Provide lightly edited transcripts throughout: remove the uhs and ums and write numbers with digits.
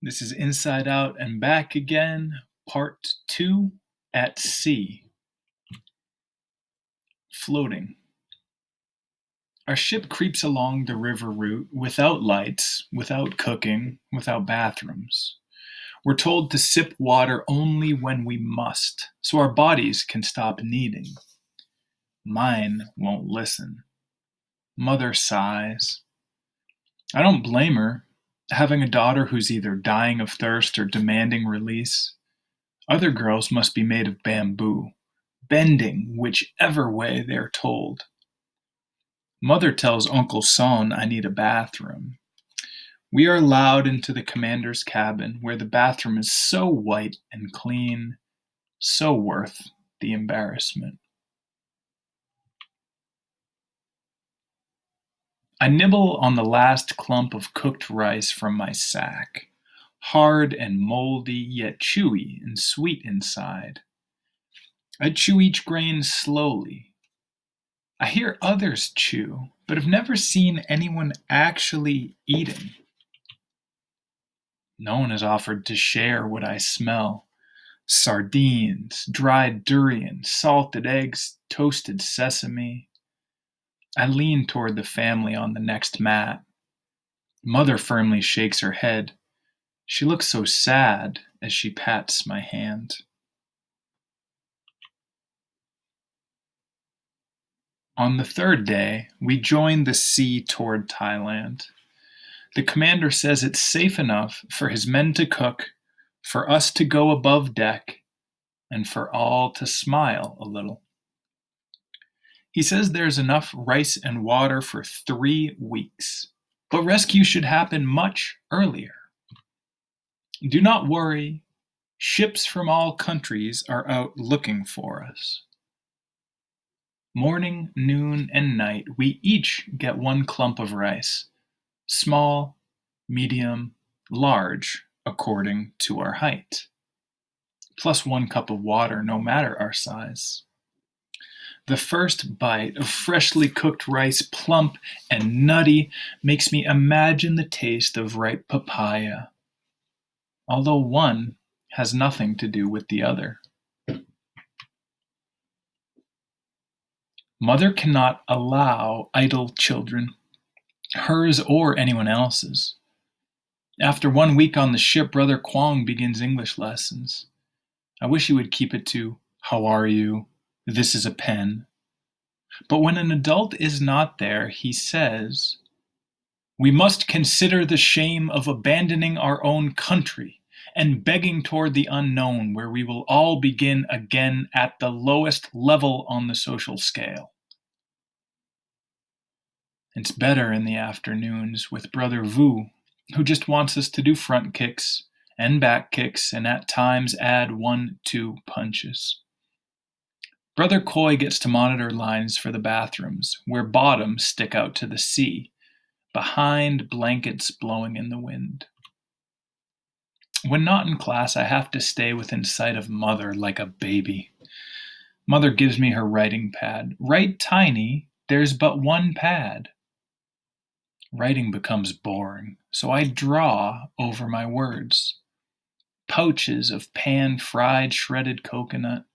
This is Inside Out and Back Again, Part 2 at Sea. Floating. Our ship creeps along the river route without lights, without cooking, without bathrooms. We're told to sip water only when we must, so our bodies can stop needing. Mine won't listen. Mother sighs. I don't blame her. Having a daughter who's either dying of thirst or demanding release. Other girls must be made of bamboo, bending whichever way they're told. Mother tells Uncle Son I need a bathroom. We are allowed into the commander's cabin, where the bathroom is so white and clean, so worth the embarrassment. I nibble on the last clump of cooked rice from my sack, hard and moldy, yet chewy and sweet inside. I chew each grain slowly. I hear others chew, but have never seen anyone actually eating. No one has offered to share what I smell. Sardines, dried durian, salted eggs, toasted sesame. I lean toward the family on the next mat. Mother firmly shakes her head. She looks so sad as she pats my hand. On the third day, we join the sea toward Thailand. The commander says it's safe enough for his men to cook, for us to go above deck, and for all to smile a little. He says there's enough rice and water for 3 weeks, but rescue should happen much earlier. Do not worry, ships from all countries are out looking for us. Morning, noon, and night, we each get 1 clump of rice, small, medium, large, according to our height, plus 1 cup of water, no matter our size. The first bite of freshly cooked rice, plump and nutty, makes me imagine the taste of ripe papaya, although one has nothing to do with the other. Mother cannot allow idle children, hers or anyone else's. After 1 week on the ship, Brother Kwong begins English lessons. I wish he would keep it to, "How are you? This is a pen." But when an adult is not there, he says, "We must consider the shame of abandoning our own country and begging toward the unknown, where we will all begin again at the lowest level on the social scale." It's better in the afternoons with Brother Vu, who just wants us to do front kicks and back kicks and at times add 1-2 punches. Brother Coy gets to monitor lines for the bathrooms, where bottoms stick out to the sea, behind blankets blowing in the wind. When not in class, I have to stay within sight of Mother like a baby. Mother gives me her writing pad. Write tiny, there's but 1 pad. Writing becomes boring, so I draw over my words. Pouches of pan-fried shredded coconut,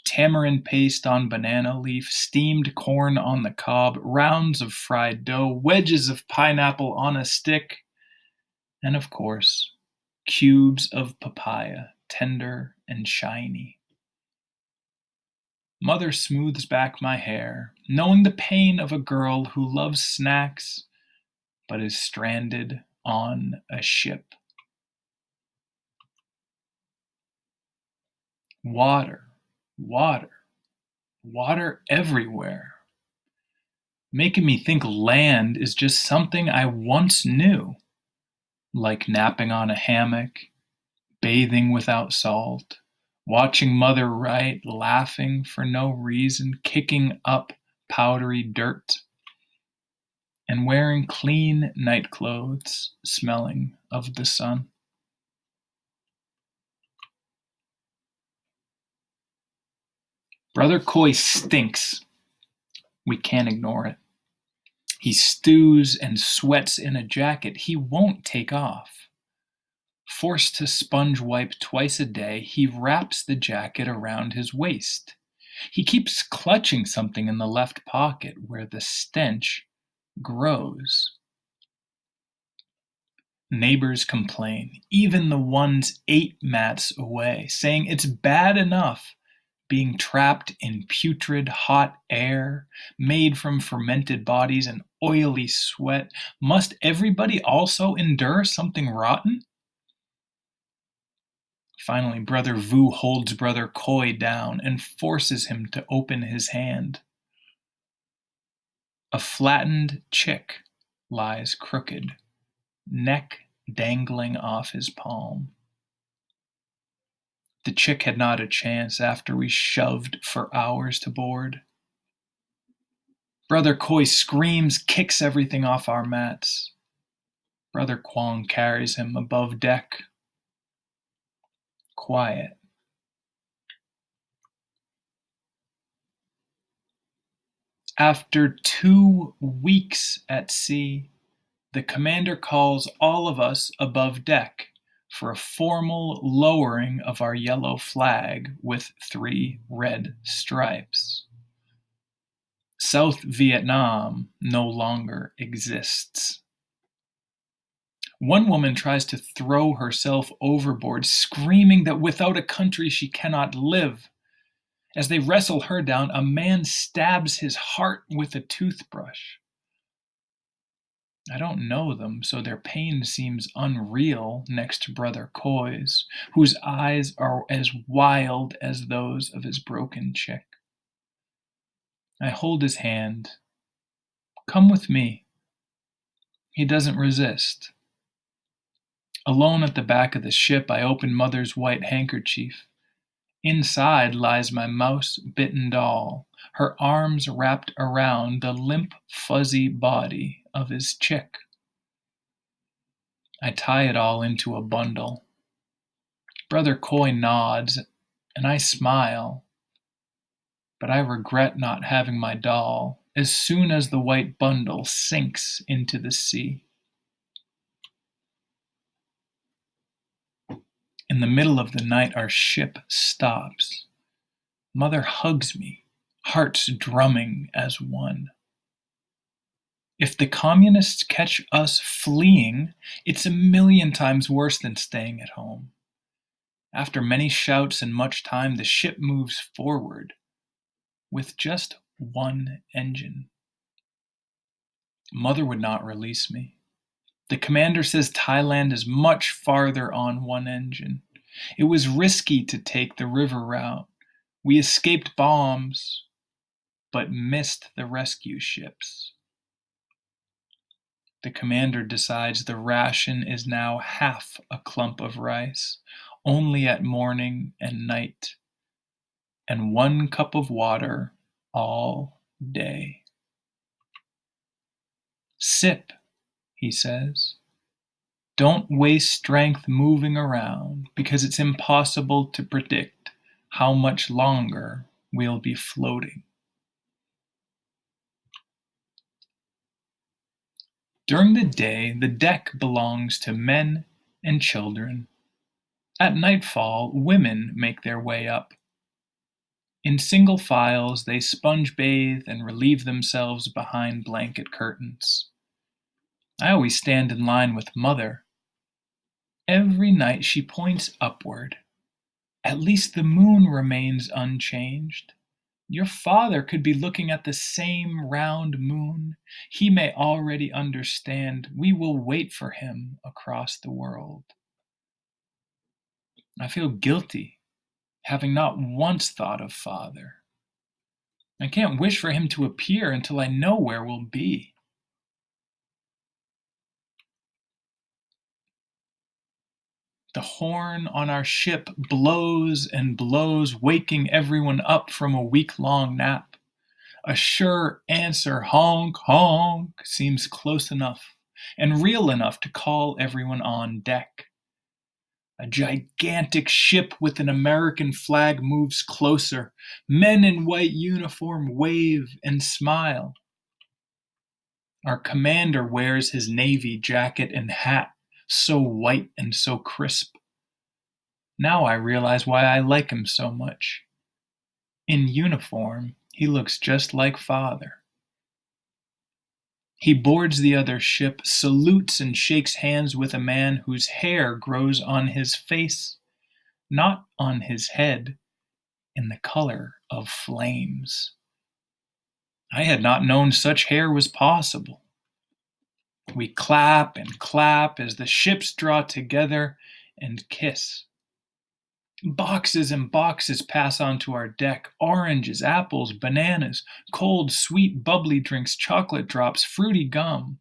tamarind paste on banana leaf, steamed corn on the cob, rounds of fried dough, wedges of pineapple on a stick, and of course, cubes of papaya, tender and shiny. Mother smooths back my hair, knowing the pain of a girl who loves snacks but is stranded on a ship. Water, water, water everywhere, making me think land is just something I once knew, like napping on a hammock, bathing without salt, watching Mother write, laughing for no reason, kicking up powdery dirt, and wearing clean night clothes, smelling of the sun. Brother Coy stinks. We can't ignore it. He stews and sweats in a jacket he won't take off. Forced to sponge wipe twice a day, he wraps the jacket around his waist. He keeps clutching something in the left pocket where the stench grows. Neighbors complain, even the ones 8 mats away, saying it's bad enough being trapped in putrid hot air made from fermented bodies and oily sweat. Must everybody also endure something rotten? Finally, Brother Vu holds Brother Koi down and forces him to open his hand. A flattened chick lies crooked, neck dangling off his palm. The chick had not a chance after we shoved for hours to board. Brother Koi screams, kicks everything off our mats. Brother Kwong carries him above deck. Quiet. After 2 weeks at sea, the commander calls all of us above deck for a formal lowering of our yellow flag with 3 red stripes. South Vietnam no longer exists. One woman tries to throw herself overboard, screaming that without a country she cannot live. As they wrestle her down, a man stabs his heart with a toothbrush. I don't know them, so their pain seems unreal next to Brother Koi's, whose eyes are as wild as those of his broken chick. I hold his hand. Come with me. He doesn't resist. Alone at the back of the ship, I open Mother's white handkerchief. Inside lies my mouse-bitten doll, her arms wrapped around the limp, fuzzy body of his chick. I tie it all into a bundle. Brother Koi nods, and I smile, but I regret not having my doll as soon as the white bundle sinks into the sea. In the middle of the night, our ship stops. Mother hugs me, hearts drumming as one. If the communists catch us fleeing, it's a million times worse than staying at home. After many shouts and much time, the ship moves forward with just 1 engine. Mother would not release me. The commander says Thailand is much farther on 1 engine. It was risky to take the river route. We escaped bombs, but missed the rescue ships. The commander decides the ration is now half a clump of rice, only at morning and night, and 1 cup of water all day. Sip, he says. Don't waste strength moving around, because it's impossible to predict how much longer we'll be floating. During the day, the deck belongs to men and children. At nightfall, women make their way up. In single files, they sponge bathe and relieve themselves behind blanket curtains. I always stand in line with Mother. Every night she points upward. At least the moon remains unchanged. Your father could be looking at the same round moon. He may already understand. We will wait for him across the world. I feel guilty, having not once thought of Father. I can't wish for him to appear until I know where we'll be. The horn on our ship blows and blows, waking everyone up from a week-long nap. A sure answer, honk, honk, seems close enough and real enough to call everyone on deck. A gigantic ship with an American flag moves closer. Men in white uniform wave and smile. Our commander wears his navy jacket and hat, so white and so crisp. Now I realize why I like him so much. In uniform, he looks just like Father. He boards the other ship, salutes and shakes hands with a man whose hair grows on his face, not on his head, in the color of flames. I had not known such hair was possible. We clap and clap as the ships draw together and kiss. Boxes and boxes pass onto our deck: oranges, apples, bananas, cold, sweet, bubbly drinks, chocolate drops, fruity gum.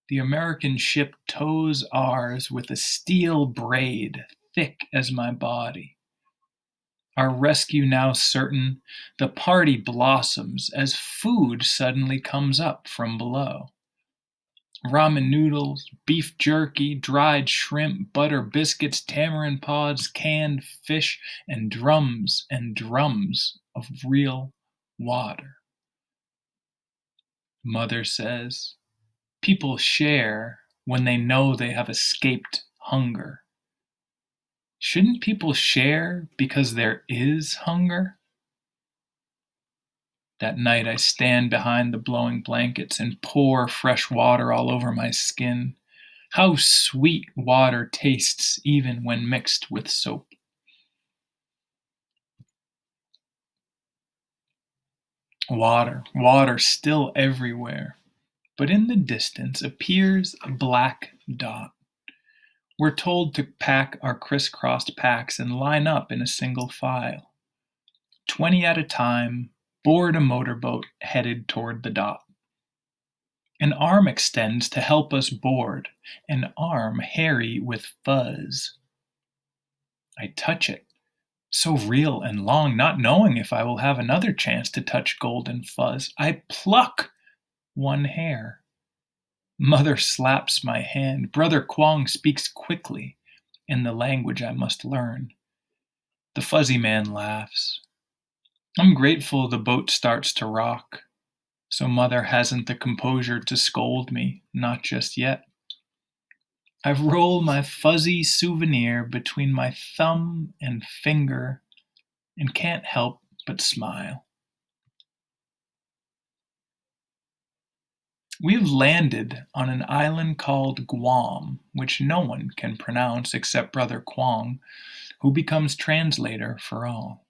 The American ship tows ours with a steel braid thick as my body. Our rescue now certain, the party blossoms as food suddenly comes up from below. Ramen noodles, beef jerky, dried shrimp, butter biscuits, tamarind pods, canned fish, and drums of real water. Mother says, people share when they know they have escaped hunger. Shouldn't people share because there is hunger? That night I stand behind the blowing blankets and pour fresh water all over my skin. How sweet water tastes even when mixed with soap. Water, water still everywhere. But in the distance appears a black dot. We're told to pack our crisscrossed packs and line up in a single file. 20 at a time, board a motorboat headed toward the dot. An arm extends to help us board, an arm hairy with fuzz. I touch it, so real and long, not knowing if I will have another chance to touch golden fuzz. I pluck one hair. Mother slaps my hand. Brother Kwong speaks quickly in the language I must learn. The fuzzy man laughs. I'm grateful the boat starts to rock, so Mother hasn't the composure to scold me, not just yet. I roll my fuzzy souvenir between my thumb and finger and can't help but smile. We have landed on an island called Guam, which no one can pronounce except Brother Kwong, who becomes translator for all.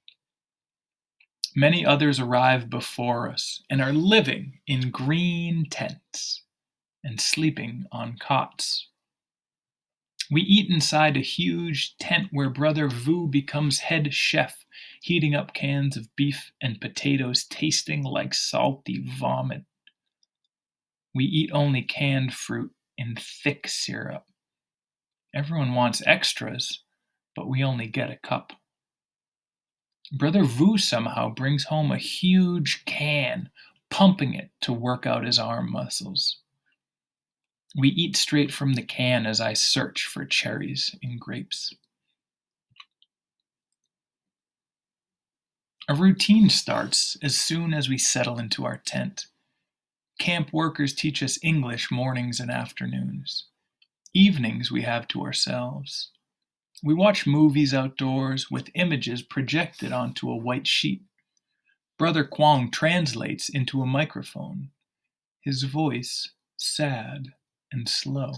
Many others arrive before us and are living in green tents and sleeping on cots. We eat inside a huge tent where Brother Vu becomes head chef, heating up cans of beef and potatoes tasting like salty vomit. We eat only canned fruit in thick syrup. Everyone wants extras, but we only get a cup. Brother Vu somehow brings home a huge can, pumping it to work out his arm muscles. We eat straight from the can as I search for cherries and grapes. A routine starts as soon as we settle into our tent. Camp workers teach us English mornings and afternoons. Evenings we have to ourselves. We watch movies outdoors with images projected onto a white sheet. Brother Kwong translates into a microphone, his voice sad and slow.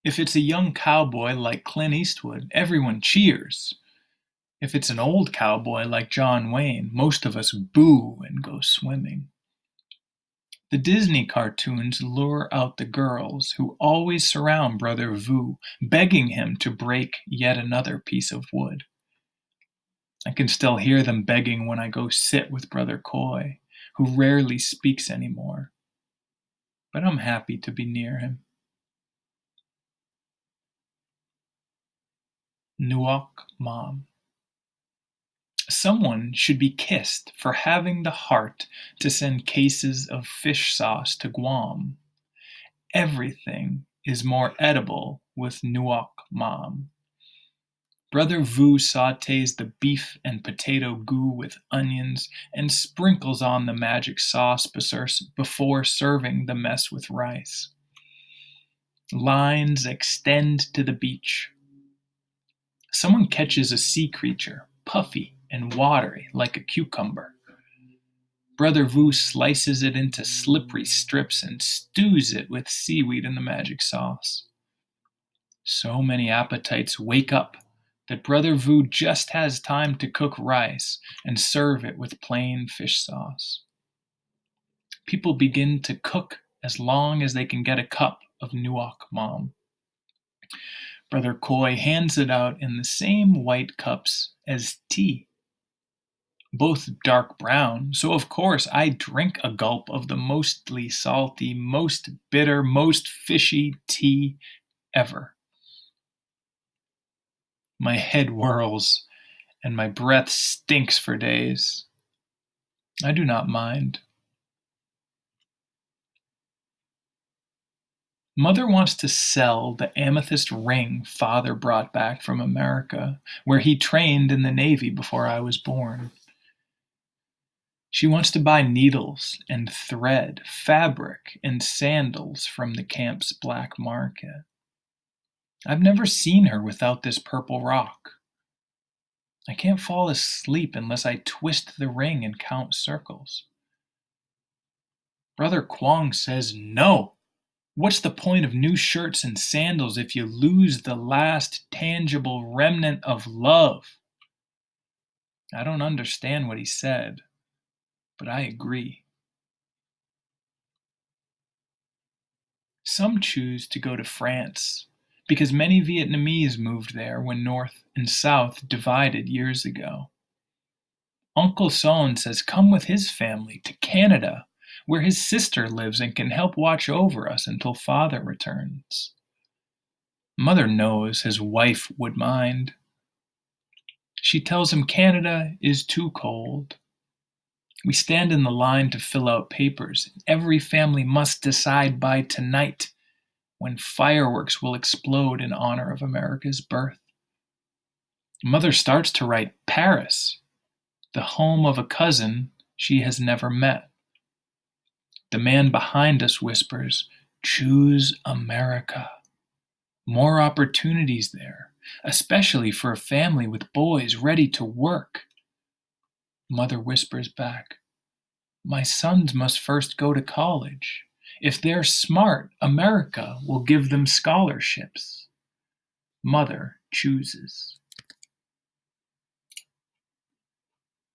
If it's a young cowboy like Clint Eastwood, everyone cheers. If it's an old cowboy like John Wayne, most of us boo and go swimming. The Disney cartoons lure out the girls who always surround Brother Vu, begging him to break yet another piece of wood. I can still hear them begging when I go sit with Brother Coy, who rarely speaks anymore. But I'm happy to be near him. Nuoc Mom. Someone should be kissed for having the heart to send cases of fish sauce to Guam. Everything is more edible with Nuoc Mom. Brother Vu sautés the beef and potato goo with onions and sprinkles on the magic sauce before serving the mess with rice. Lines extend to the beach. Someone catches a sea creature, puffy and watery like a cucumber. Brother Vu slices it into slippery strips and stews it with seaweed in the magic sauce. So many appetites wake up that Brother Vu just has time to cook rice and serve it with plain fish sauce. People begin to cook as long as they can get a cup of nuoc mam. Brother Koi hands it out in the same white cups as tea. Both dark brown, so of course I drink a gulp of the mostly salty, most bitter, most fishy tea ever. My head whirls, and my breath stinks for days. I do not mind. Mother wants to sell the amethyst ring father brought back from America, where he trained in the Navy before I was born. She wants to buy needles and thread, fabric and sandals from the camp's black market. I've never seen her without this purple rock. I can't fall asleep unless I twist the ring and count circles. Brother Kwong says no. What's the point of new shirts and sandals if you lose the last tangible remnant of love? I don't understand what he said, but I agree. Some choose to go to France because many Vietnamese moved there when North and South divided years ago. Uncle Son says come with his family to Canada, where his sister lives and can help watch over us until father returns. Mother knows his wife would mind. She tells him Canada is too cold. We stand in the line to fill out papers. Every family must decide by tonight when fireworks will explode in honor of America's birth. Mother starts to write Paris, the home of a cousin she has never met. The man behind us whispers, choose America. More opportunities there, especially for a family with boys ready to work. Mother whispers back, my sons must first go to college. If they're smart, America will give them scholarships. Mother chooses.